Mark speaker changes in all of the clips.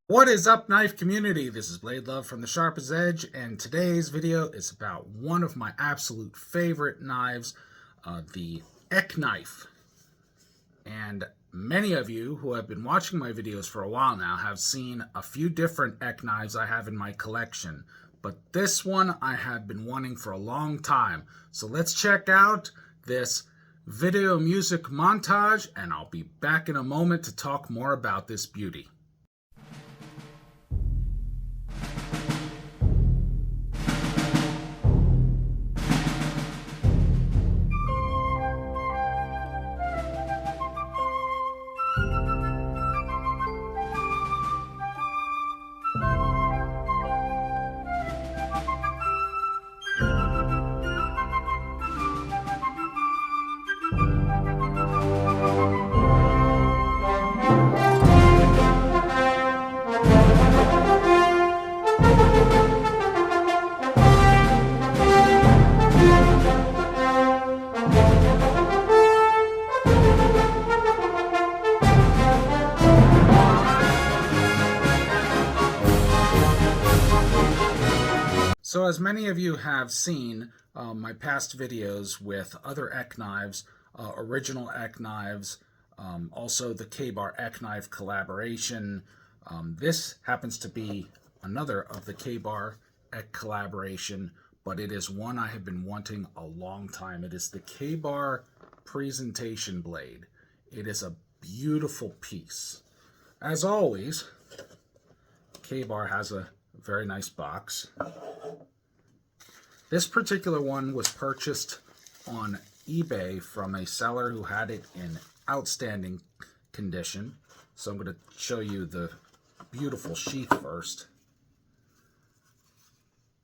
Speaker 1: What is up, knife community? This is Blade Love from the Sharpest Edge, and today's video is about one of my absolute favorite knives, the EK knife. And many of you who have been watching my videos for a while now have seen a few different EK knives I have in my collection, but this one I have been wanting for a long time. So let's check out this video music montage, and I'll be back in a moment to talk more about this beauty. So as many of you have seen my past videos with other EK knives, original EK knives, also the Ka-Bar EK knife collaboration. This happens to be another of the Ka-Bar EK collaboration, but it is one I have been wanting a long time. It is the Ka-Bar presentation blade. It is a beautiful piece. As always, Ka-Bar has a very nice box. This particular one was purchased on eBay from a seller who had it in outstanding condition. So I'm going to show you the beautiful sheath first.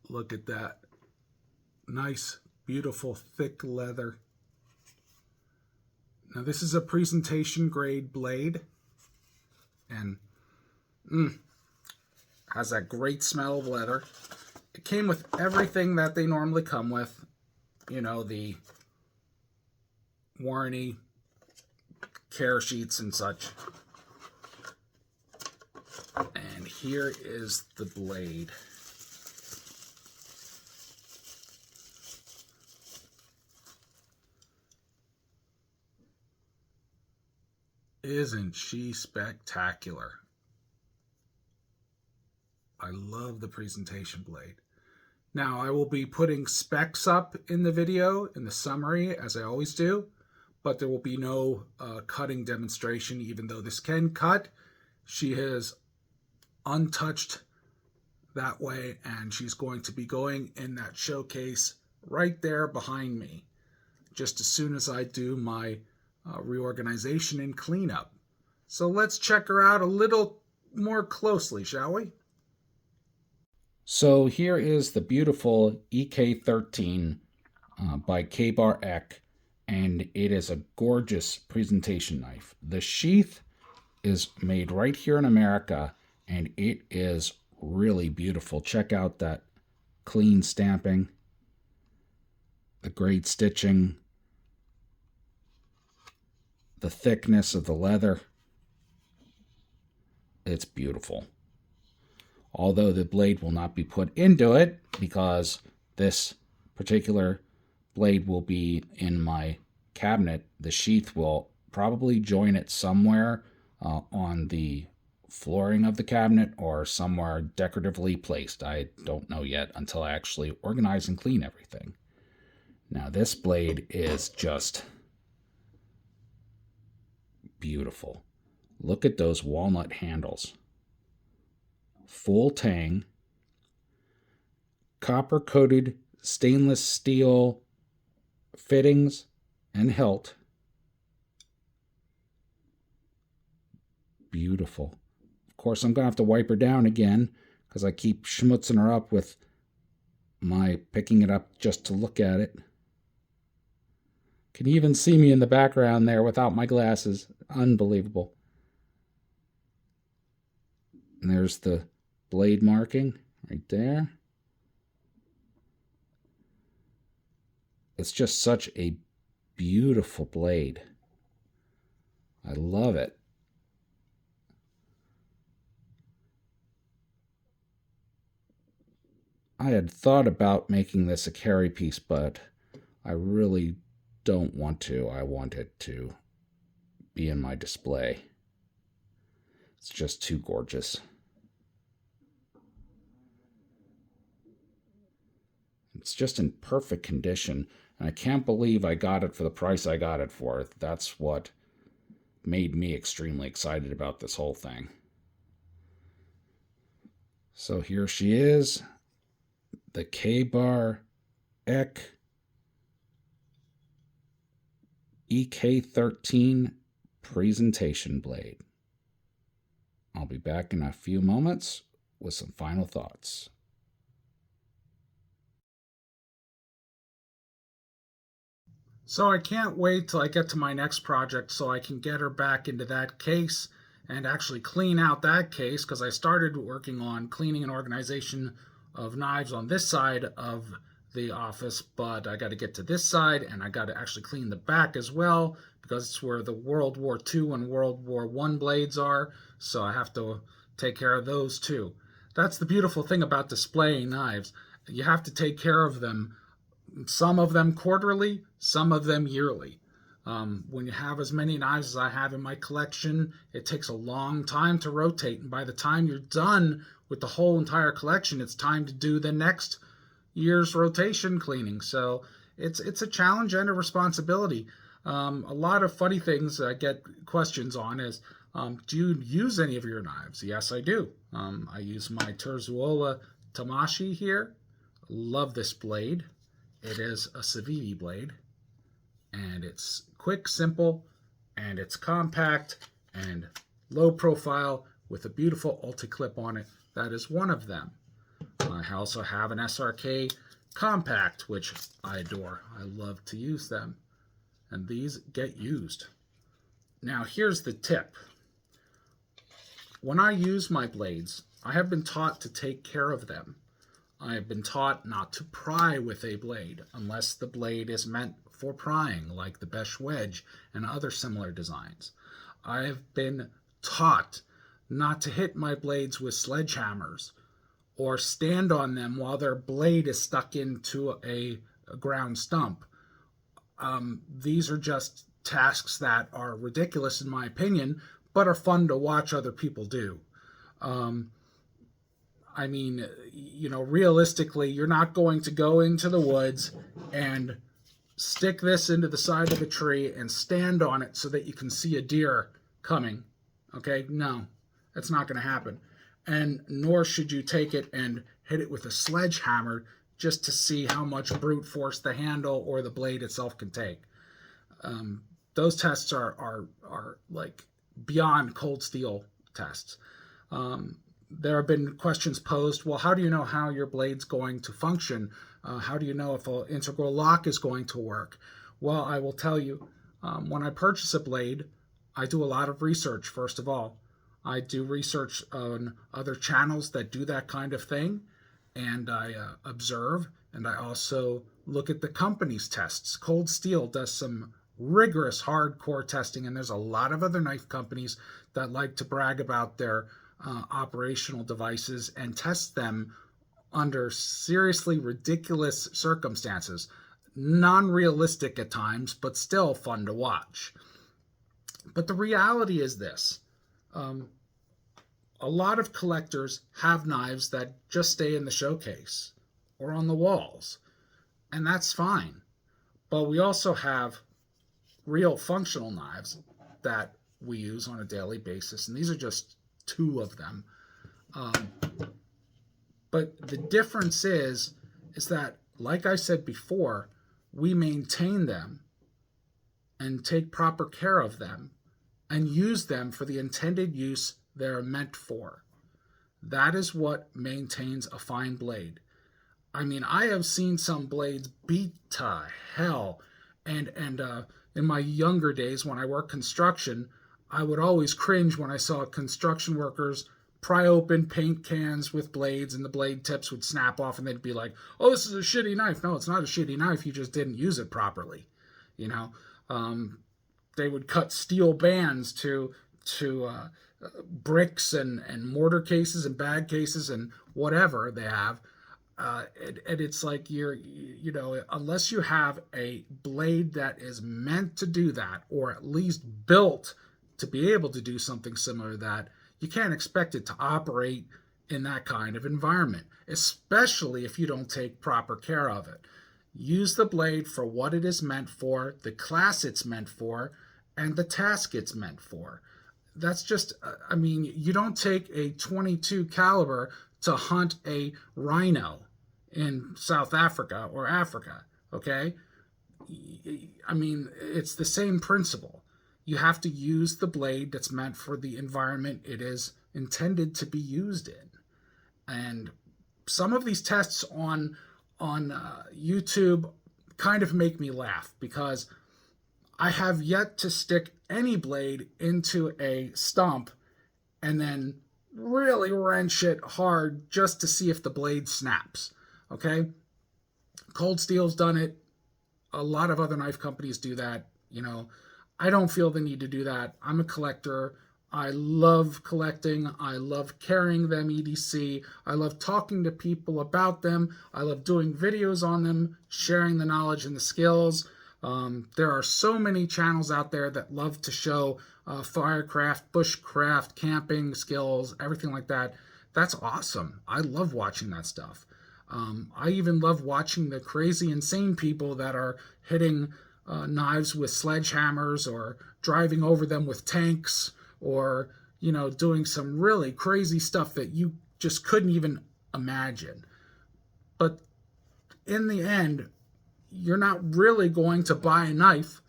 Speaker 1: Look at that. Nice, beautiful, thick leather. Now this is a presentation grade blade, and has that great smell of leather. It came with everything that they normally come with, you know, the warranty, care sheets and such. And here is the blade. Isn't she spectacular? I love the presentation blade. Now, I will be putting specs up in the video, in the summary, as I always do, but there will be no cutting demonstration, even though this can cut. She is untouched that way, and she's going to be going in that showcase right there behind me, just as soon as I do my reorganization and cleanup. So let's check her out a little more closely, shall we? So here is the beautiful EK13 by Ka-Bar EK, and it is a gorgeous presentation knife. The sheath is made right here in America, and it is really beautiful. Check out that clean stamping, the great stitching, the thickness of the leather. It's beautiful. Although the blade will not be put into it, because this particular blade will be in my cabinet, the sheath will probably join it somewhere on the flooring of the cabinet or somewhere decoratively placed. I don't know yet until I actually organize and clean everything. Now this blade is just beautiful. Look at those walnut handles. Full tang, copper-coated stainless steel fittings and hilt. Beautiful. Of course, I'm going to have to wipe her down again because I keep schmutzing her up with my picking it up just to look at it. Can even see me in the background there without my glasses. Unbelievable. And there's the blade marking right there. It's just such a beautiful blade. I love it. I had thought about making this a carry piece, but I really don't want to. I want it to be in my display. It's just too gorgeous. It's just in perfect condition, and I can't believe I got it for the price I got it for. That's what made me extremely excited about this whole thing. So here she is, the Ka-Bar EK13 presentation blade. I'll be back in a few moments with some final thoughts. So I can't wait till I get to my next project so I can get her back into that case and actually clean out that case, because I started working on cleaning and organization of knives on this side of the office, but I got to get to this side and I got to actually clean the back as well, because it's where the World War II and World War I blades are, so I have to take care of those too. That's the beautiful thing about displaying knives. You have to take care of them, some of them quarterly, some of them yearly. When you have as many knives as I have in my collection, it takes a long time to rotate, and by the time you're done with the whole entire collection, it's time to do the next year's rotation cleaning. So it's a challenge and a responsibility. A lot of funny things I get questions on is, do you use any of your knives? Yes, I do. I use my Terzuola Tamashi here. Love this blade. It is a Civivi blade, and it's quick, simple, and it's compact and low profile with a beautiful ulti-clip on it. That is one of them. I also have an SRK compact, which I adore. I love to use them, and these get used. Now here's the tip. When I use my blades, I have been taught to take care of them. I have been taught not to pry with a blade unless the blade is meant for prying, like the Besh Wedge and other similar designs. I have been taught not to hit my blades with sledgehammers or stand on them while their blade is stuck into a ground stump. These are just tasks that are ridiculous in my opinion, but are fun to watch other people do. I mean, you know, realistically, you're not going to go into the woods and stick this into the side of a tree and stand on it so that you can see a deer coming. Okay? No, that's not going to happen. And nor should you take it and hit it with a sledgehammer just to see how much brute force the handle or the blade itself can take. Those tests are like beyond cold steel tests. There have been questions posed, well, how do you know how your blade's going to function? How do you know if an integral lock is going to work? Well, I will tell you, when I purchase a blade, I do a lot of research, first of all. I do research on other channels that do that kind of thing, and I observe, and I also look at the company's tests. Cold Steel does some rigorous hardcore testing, and there's a lot of other knife companies that like to brag about their operational devices and test them under seriously ridiculous circumstances. Non-realistic at times, but still fun to watch. But the reality is this. A lot of collectors have knives that just stay in the showcase or on the walls, and that's fine. But we also have real functional knives that we use on a daily basis, and these are just two of them. But the difference is that, like I said before, we maintain them and take proper care of them and use them for the intended use they're meant for. That is what maintains a fine blade. I mean, I have seen some blades beat to hell, and in my younger days when I worked construction, I would always cringe when I saw construction workers pry open paint cans with blades and the blade tips would snap off and they'd be like, oh, this is a shitty knife. No, it's not a shitty knife. You just didn't use it properly. You know, they would cut steel bands to bricks and mortar cases and bag cases and whatever they have. And it's like unless you have a blade that is meant to do that, or at least built to be able to do something similar to that, you can't expect it to operate in that kind of environment, especially if you don't take proper care of it. Use the blade for what it is meant for, the class it's meant for, and the task it's meant for. That's just, you don't take a .22 caliber to hunt a rhino in South Africa or Africa, okay? It's the same principle. You have to use the blade that's meant for the environment it is intended to be used in. And some of these tests on YouTube kind of make me laugh, because I have yet to stick any blade into a stump and then really wrench it hard just to see if the blade snaps. Okay? Cold Steel's done it. A lot of other knife companies do that. I don't feel the need to do that. I'm a collector. I love collecting. I love carrying them EDC. I love talking to people about them. I love doing videos on them, sharing the knowledge and the skills. There are so many channels out there that love to show firecraft, bushcraft, camping skills, everything like that. That's awesome. I love watching that stuff. I even love watching the crazy, insane people that are hitting knives with sledgehammers, or driving over them with tanks, or doing some really crazy stuff that you just couldn't even imagine. But in the end, you're not really going to buy a knife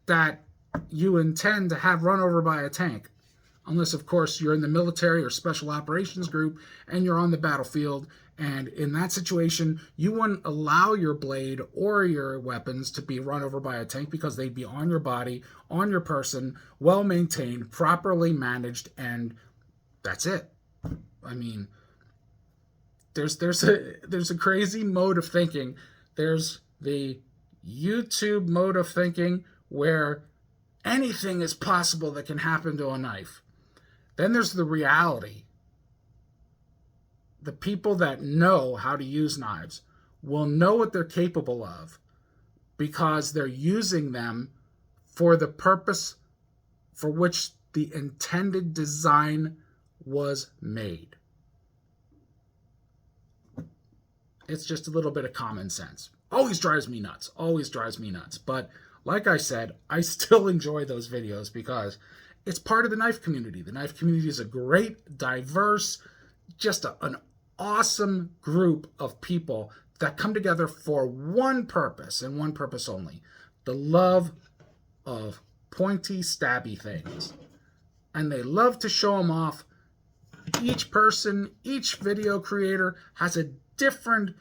Speaker 1: that you intend to have run over by a tank, unless of course you're in the military or special operations group and you're on the battlefield. And in that situation, you wouldn't allow your blade or your weapons to be run over by a tank, because they'd be on your body, on your person, well maintained, properly managed, and that's it. There's a crazy mode of thinking. There's the YouTube mode of thinking, where anything is possible that can happen to a knife. Then there's the reality. The people that know how to use knives will know what they're capable of, because they're using them for the purpose for which the intended design was made. It's just a little bit of common sense. Always drives me nuts. But like I said, I still enjoy those videos because it's part of the knife community. The knife community is a great, diverse, just an awesome group of people that come together for one purpose, and one purpose only: the love of pointy, stabby things. And they love to show them off. Each person, each video creator has a different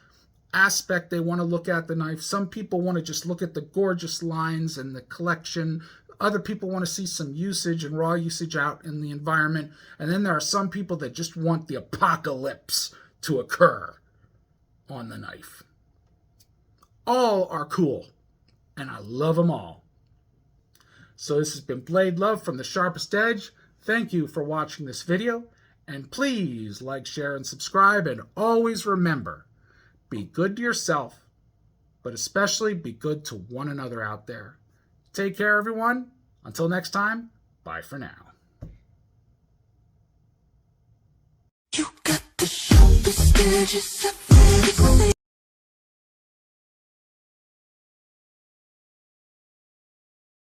Speaker 1: aspect they want to look at the knife. Some people want to just look at the gorgeous lines and the collection. Other people want to see some usage and raw usage out in the environment. And then there are some people that just want the apocalypse to occur on the knife. All are cool, and I love them all. So this has been Blade Love from the Sharpest Edge. Thank you for watching this video, and please like, share, and subscribe, and always remember, be good to yourself, but especially be good to one another out there. Take care, everyone. Until next time, bye for now.
Speaker 2: You got the sharpest edges I've ever seen.